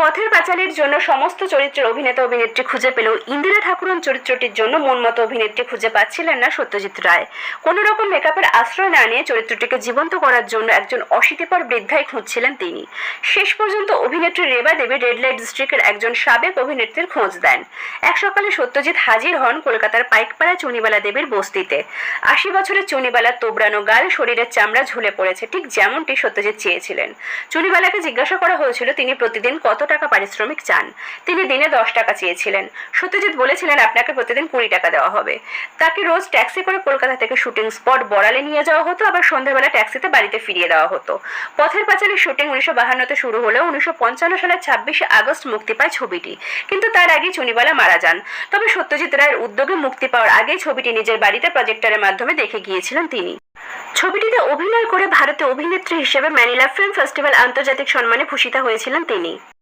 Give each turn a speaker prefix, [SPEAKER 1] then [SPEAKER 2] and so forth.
[SPEAKER 1] পথের পাঁচালীর জন্য সমস্ত চরিত্রের অভিনেতা অভিনেত্রী খুঁজে পেলেও ইন্দিরা ঠাকুরন চরিত্রটির জন্য মনমতো অভিনেত্রী খুঁজে পাচ্ছিলেন না সত্যজিৎ রায়। কোনো রকম মেকআপের আশ্রয় না নিয়ে চরিত্রটিকে জীবন্ত করার জন্য একজন অশীতিপর বৃদ্ধাই খুঁজছিলেন তিনি। শেষ পর্যন্ত অভিনেত্রী রেবা দেবী রেড লাইট ডিস্ট্রিক্টের একজন সাবেক অভিনেত্রীর খোঁজ দেন। এক সকালে সত্যজিৎ হাজির হন কলকাতার পাইকপাড়া চুনিবালা দেবীর বস্তিতে। ৮০ বছরের চুনিবালার তোবড়ানো গাল, শরীরের চামড়া ঝুলে পড়েছে, ঠিক যেমনটি সত্যজিৎ চেয়েছিলেন। চুনিবালাকে জিজ্ঞাসা করা হয়েছিল তিনি প্রতিদিন কত টাকা পারিশ্রমিক চান। তিনি দিনে 10 টাকা চেয়েছিলেন। সত্যজিৎ বলেছিলেন আপনাকে প্রতিদিন 20 টাকা দেওয়া হবে। তাকে রোজ ট্যাক্সি করে কলকাতা থেকে শুটিং স্পট বড়ালে নিয়ে যাওয়া হতো, আবার সন্ধ্যাবেলা ট্যাক্সিতে বাড়িতে ফিরিয়ে দেওয়া হতো। পথের পাঁচালীর শুটিং 1952-তে শুরু হলেও 1955 সালের 26শে আগস্ট মুক্তি পায় ছবিটি। কিন্তু তার আগে চুনিবালা মারা যান। তবে সত্যজিৎ রায়ের উদ্যোগে মুক্তি পাওয়ার আগেই ছবিটি নিজের বাড়িতে প্রজেক্টরের মাধ্যমে দেখে গিয়েছিলেন তিনি। ছবিটিতে অভিনয় করে ভারতে অভিনেত্রী হিসেবে ম্যানিলা ফিল্ম ফেস্টিভ্যাল আন্তর্জাতিক সম্মানে ভূষিতা হয়েছিলেন তিনি।